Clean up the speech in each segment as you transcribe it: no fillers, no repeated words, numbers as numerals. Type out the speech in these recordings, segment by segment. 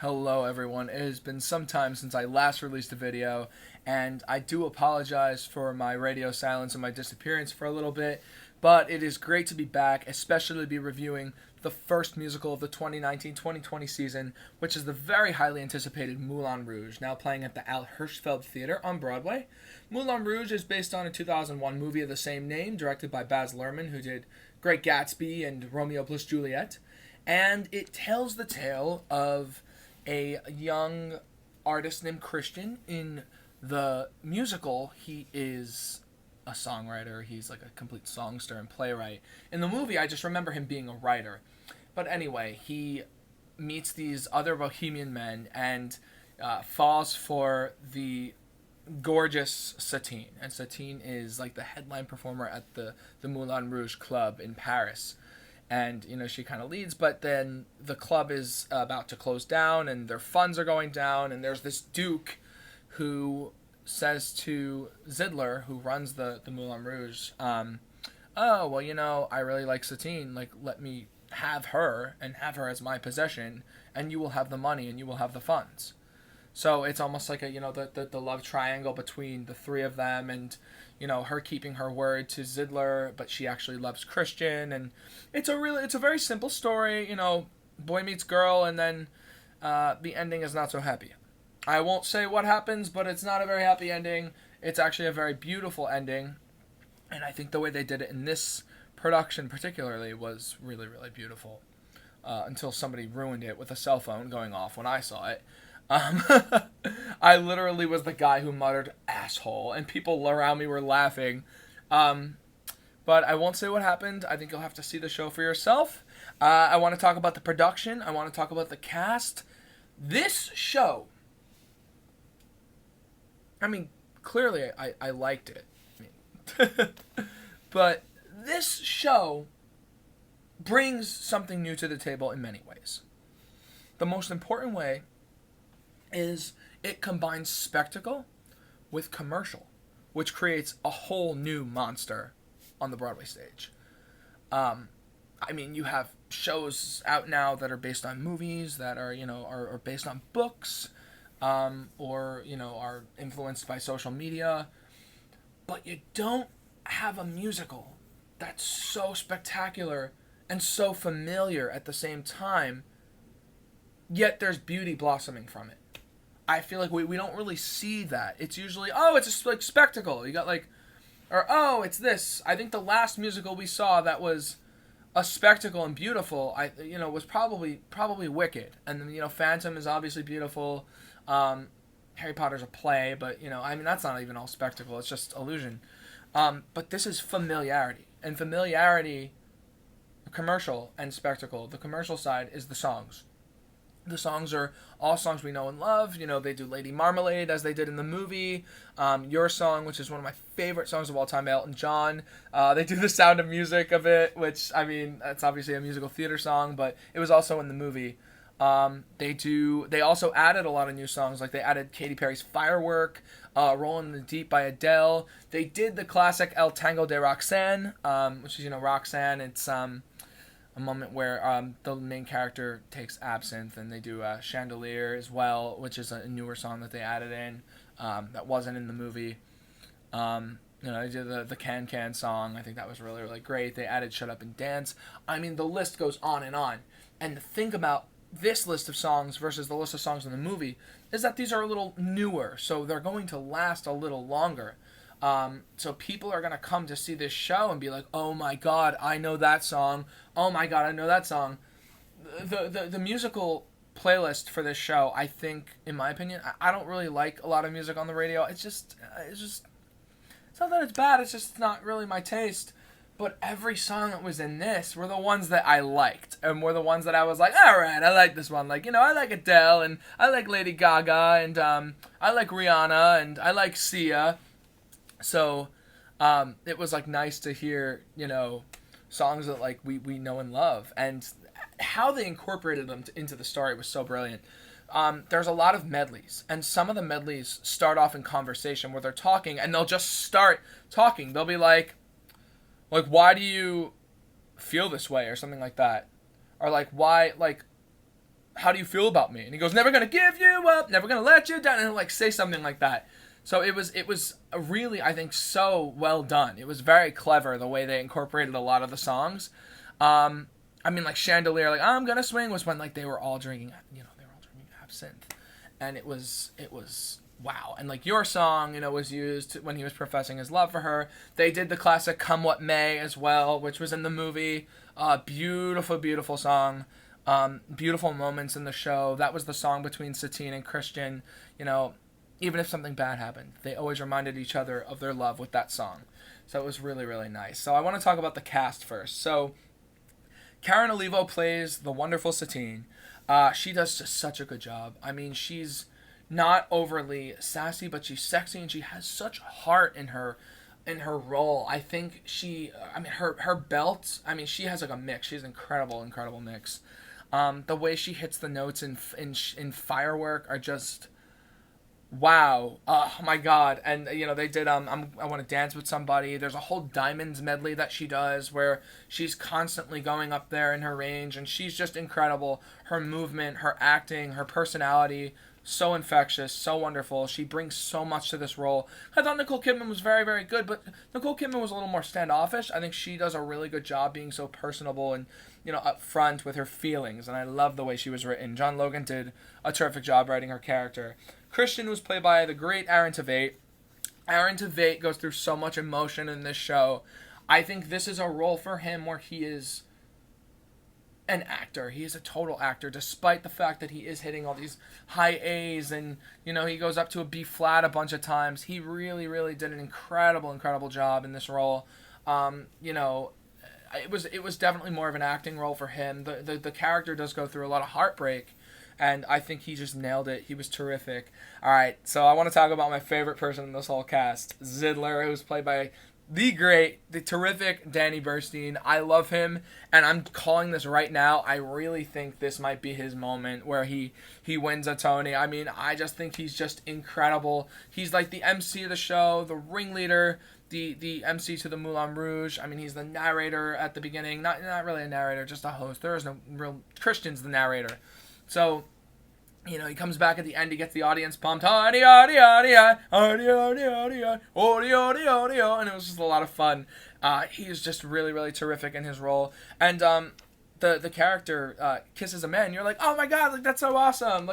Hello everyone, it has been some time since I last released a video, and I do apologize for my radio silence and my disappearance for a little bit, but it is great to be back, especially to be reviewing the first musical of the 2019-2020 season, which is the very highly anticipated Moulin Rouge, now playing at the Hirschfeld Theater on Broadway. Moulin Rouge is based on a 2001 movie of the same name, directed by Baz Luhrmann, who did Great Gatsby and Romeo plus Juliet, and it tells the tale of a young artist named Christian. In the musical, he is a songwriter. He's like a complete songster and playwright. In the movie, I just remember him being a writer. But anyway, he meets these other bohemian men and falls for the gorgeous Satine. And Satine is like the headline performer at the Moulin Rouge Club in Paris. And, she kind of leads, but then the club is about to close down and their funds are going down. And there's this Duke who says to Zidler, who runs the Moulin Rouge, oh, well, I really like Satine. Like, let me have her and have her as my possession, and you will have the money and you will have the funds. So it's almost like the love triangle between the three of them, and her keeping her word to Zidler, but she actually loves Christian, and it's a very simple story. Boy meets girl, and then the ending is not so happy. I won't say what happens, but it's not a very happy ending. It's actually a very beautiful ending, and I think the way they did it in this production particularly was really, really beautiful. Until somebody ruined it with a cell phone going off when I saw it. I literally was the guy who muttered asshole, and people around me were laughing. But I won't say what happened. I think you'll have to see the show for yourself. I want to talk about the production. I want to talk about the cast. This show, clearly I liked it. But this show brings something new to the table in many ways. The most important way is it combines spectacle with commercial, which creates a whole new monster on the Broadway stage. You have shows out now that are based on movies, that are based on books, or are influenced by social media, but you don't have a musical that's so spectacular and so familiar at the same time, yet there's beauty blossoming from it. I feel like we don't really see that. It's usually, it's a spectacle. You got it's this. I think the last musical we saw that was a spectacle and beautiful, was probably Wicked. And then, Phantom is obviously beautiful. Harry Potter's a play, but, that's not even all spectacle. It's just illusion. But this is familiarity. And familiarity, commercial and spectacle. The commercial side is the songs. The songs are all songs we know and love. They do Lady Marmalade, as they did in the movie. Your Song, which is one of my favorite songs of all time by Elton John. They do The Sound of Music of it, which, that's obviously a musical theater song, but it was also in the movie. They also added a lot of new songs, like they added Katy Perry's Firework, Rolling in the Deep by Adele. They did the classic El Tango de Roxanne, which is, Roxanne. It's a moment where the main character takes absinthe, and they do Chandelier as well, which is a newer song that they added in that wasn't in the movie. They did the Can Can song. I think that was really, really great. They added Shut Up and Dance. The list goes on. And the thing about this list of songs versus the list of songs in the movie is that these are a little newer, so they're going to last a little longer. So people are going to come to see this show and be like, oh my God, I know that song. Oh my God, I know that song. The musical playlist for this show, I think, in my opinion, I don't really like a lot of music on the radio. It's not that it's bad, it's just not really my taste. But every song that was in this were the ones that I liked, and were the ones that I was like, all right, I like this one. Like, I like Adele, and I like Lady Gaga, and I like Rihanna, and I like Sia. So it was nice to hear, songs that we know and love, and how they incorporated them into the story was so brilliant. There's a lot of medleys, and some of the medleys start off in conversation where they're talking, and they'll just start talking. They'll be like, why do you feel this way, or something like that, or why, how do you feel about me? And he goes, never gonna give you up, never gonna let you down, and he'll like say something like that. So it was really, I think, so well done. It was very clever the way they incorporated a lot of the songs. I mean, like Chandelier, like I'm gonna swing was when like they were all drinking, they were all drinking absinthe, and it was wow. And like Your Song, was used when he was professing his love for her. They did the classic Come What May as well, which was in the movie. Beautiful, beautiful song. Beautiful moments in the show. That was the song between Satine and Christian. Even if something bad happened, they always reminded each other of their love with that song. So it was really, really nice. So I want to talk about the cast first. So Karen Olivo plays the wonderful Satine. She does just such a good job. I mean, she's not overly sassy, but she's sexy, and she has such heart in her role. I think her belt, she has like a mix. She has an incredible mix. The way she hits the notes in Firework are just wow. Oh my god. And they did I Want to Dance with Somebody. There's a whole Diamonds medley that she does where she's constantly going up there in her range, and she's just incredible. Her movement, her acting, her personality, so infectious, so wonderful. She brings so much to this role. I thought Nicole Kidman was very, very good, but Nicole Kidman was a little more standoffish. I think she does a really good job being so personable and upfront with her feelings, and I love the way she was written. John Logan did a terrific job writing her character. Christian was played by the great Aaron Tveit. Aaron Tveit goes through so much emotion in this show. I think this is a role for him where he is an actor. He is a total actor, despite the fact that he is hitting all these high A's and, he goes up to a B flat a bunch of times. He really, really did an incredible job in this role. It was definitely more of an acting role for him. The character does go through a lot of heartbreak, and I think he just nailed it. He was terrific. All right, so I want to talk about my favorite person in this whole cast, Zidler, who's played by the terrific Danny Burstein. I love him, and I'm calling this right now. I really think this might be his moment where he wins a Tony. I just think he's just incredible. He's like the MC of the show, the ringleader, the MC to the Moulin Rouge. He's the narrator at the beginning. Not really a narrator, just a host. There is no real... Christian's the narrator. So, he comes back at the end, he gets the audience pumped, and it was just a lot of fun. He is just really, really terrific in his role. And the character kisses a man, you're like, oh my god, like that's so awesome.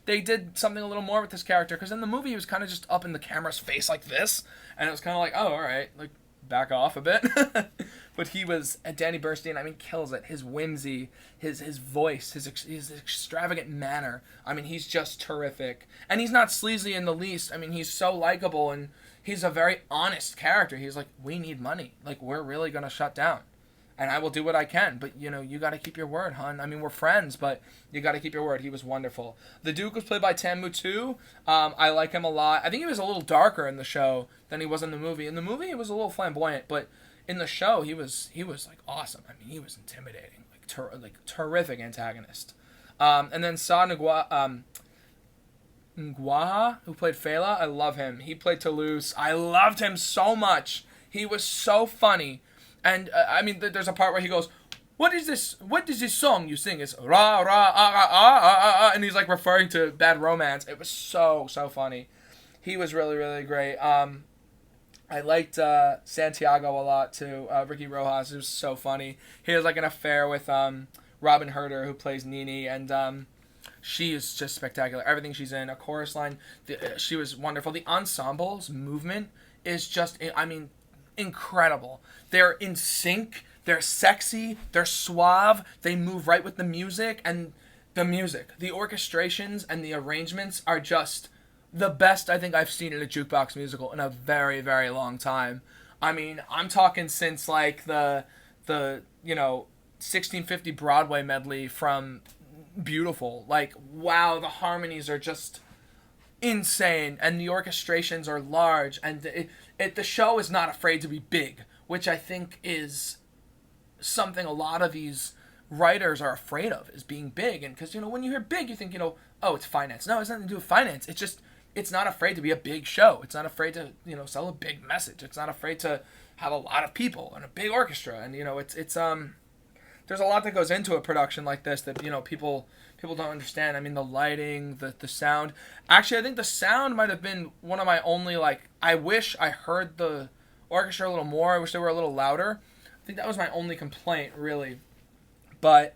They did something a little more with this character, because in the movie he was kind of just up in the camera's face like this, and it was kind of like, oh, all right, like back off a bit. But Danny Burstein, kills it. His whimsy, his voice, his extravagant manner. He's just terrific. And he's not sleazy in the least. He's so likable, and he's a very honest character. He's like, we need money. Like, we're really going to shut down. And I will do what I can. But, you got to keep your word, hon. We're friends, but you got to keep your word. He was wonderful. The Duke was played by Tam Mutu. I like him a lot. I think he was a little darker in the show than he was in the movie. In the movie, he was a little flamboyant, but in the show, he was like awesome. He was intimidating, like terrific antagonist. And then Sa Ngwaha, who played Fela, I love him. He played Toulouse. I loved him so much. He was so funny. And there's a part where he goes, what is this song you sing? It's ra ra ah ah ah ah ah, and he's like referring to Bad Romance. It was so funny. He was really, really great. I liked Santiago a lot too. Ricky Rojas, it was so funny. He has like an affair with Robin Herder, who plays Nini, and she is just spectacular. Everything she's in, a chorus line, she was wonderful. The ensemble's movement is just, incredible. They're in sync. They're sexy. They're suave. They move right with the music, and the orchestrations and the arrangements are just the best I think I've seen in a jukebox musical in a very, very long time. I'm talking since like the 1650 Broadway medley from Beautiful. Like, wow, the harmonies are just insane, and the orchestrations are large, and the show is not afraid to be big, which I think is something a lot of these writers are afraid of, is being big. And because when you hear big, you think oh, it's finance. No, it's nothing to do with finance. It's not afraid to be a big show. It's not afraid to sell a big message. It's not afraid to have a lot of people and a big orchestra. And it's there's a lot that goes into a production like this that people people don't understand. I mean, the lighting, the sound. Actually, I think the sound might have been one of my only, like, I wish I heard the orchestra a little more. I wish they were a little louder. I think that was my only complaint, really. But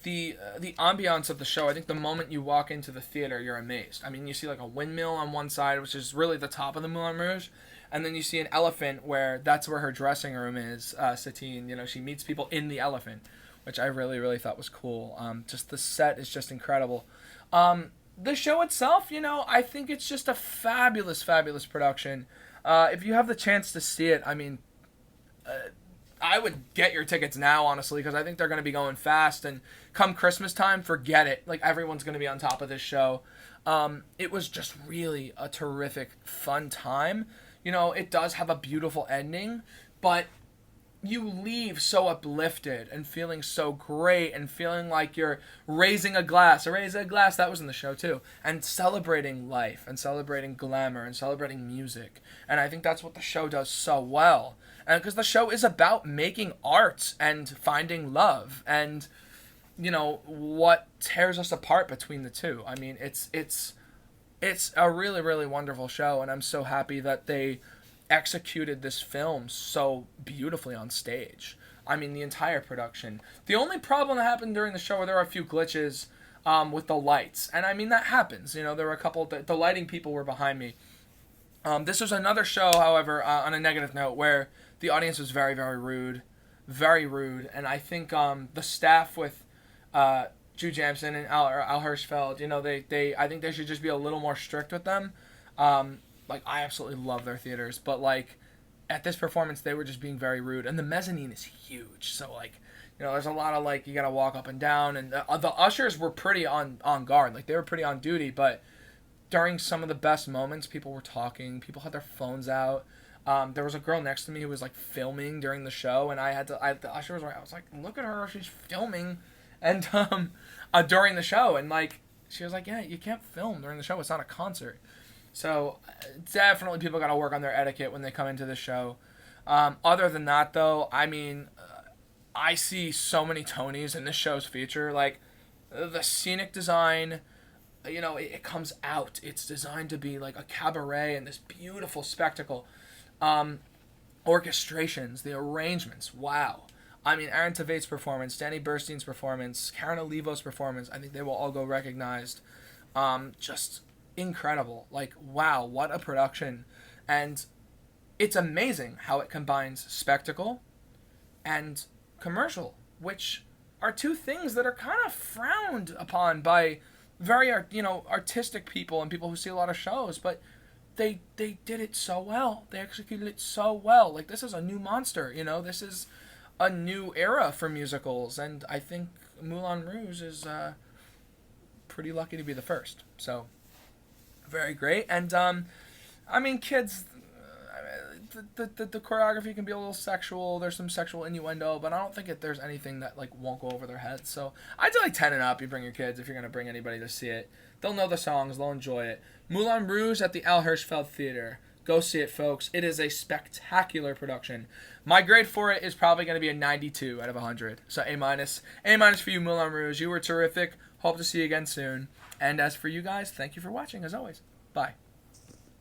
the ambiance of the show, I think the moment you walk into the theater, you're amazed. I mean, you see like a windmill on one side, which is really the top of the Moulin Rouge, and then you see an elephant where that's where her dressing room is, Satine. You know, she meets people in the elephant, which I really, really thought was cool. Just the set is just incredible. The show itself, you know, I think it's just a fabulous, fabulous production. If you have the chance to see it, I mean, I would get your tickets now, honestly, because I think they're going to be going fast. And come Christmas time, forget it. Like, everyone's going to be on top of this show. It was just really a terrific, fun time. You know, it does have a beautiful ending, but you leave so uplifted and feeling so great and feeling like you're raising a glass. That was in the show too. And celebrating life and celebrating glamour and celebrating music. And I think that's what the show does so well. And because the show is about making art and finding love and, you know, what tears us apart between the two. I mean, it's a really, really wonderful show, and I'm so happy that they executed this film so beautifully on stage. I mean, the entire production. The only problem that happened during the show, there were a few glitches with the lights. And I mean, that happens. You know, there were a couple, the lighting people were behind me. This was another show, however, on a negative note, where the audience was very, very rude. Very rude. And I think the staff with Drew Jamson and Al Hirschfeld, you know, I think they should just be a little more strict with them. Like, I absolutely love their theaters, but, like, at this performance, they were just being very rude. And the mezzanine is huge, so, like, you know, there's a lot of, like, you gotta walk up and down. And the ushers were pretty on guard. Like, they were pretty on duty, but during some of the best moments, people were talking. People had their phones out. There was a girl next to me who was, like, filming during the show, and the usher was like, I was like, look at her, she's filming. And, during the show, and, like, she was like, yeah, you can't film during the show. It's not a concert. So definitely people got to work on their etiquette when they come into the show. Other than that, though, I mean, I see so many Tonys in this show's feature. Like, the scenic design, you know, it comes out. It's designed to be like a cabaret and this beautiful spectacle. Orchestrations, the arrangements, wow. I mean, Aaron Tveit's performance, Danny Burstein's performance, Karen Olivo's performance, I think they will all go recognized. Just incredible. Like, wow, what a production. And it's amazing how it combines spectacle and commercial, which are two things that are kind of frowned upon by very, you know, artistic people and people who see a lot of shows, but they did it so well. They executed it so well. Like, this is a new monster, you know, this is a new era for musicals, and I think Moulin Rouge is pretty lucky to be the first. So, very great. And, I mean, kids, the choreography can be a little sexual. There's some sexual innuendo, but I don't think there's anything that, like, won't go over their heads. So, I'd say, like, 10 and up, you bring your kids if you're going to bring anybody to see it. They'll know the songs. They'll enjoy it. Moulin Rouge at the Al Hirschfeld Theater. Go see it, folks. It is a spectacular production. My grade for it is probably going to be a 92 out of 100. So A-. A- for you, Moulin Rouge. You were terrific. Hope to see you again soon. And as for you guys, thank you for watching, as always. Bye.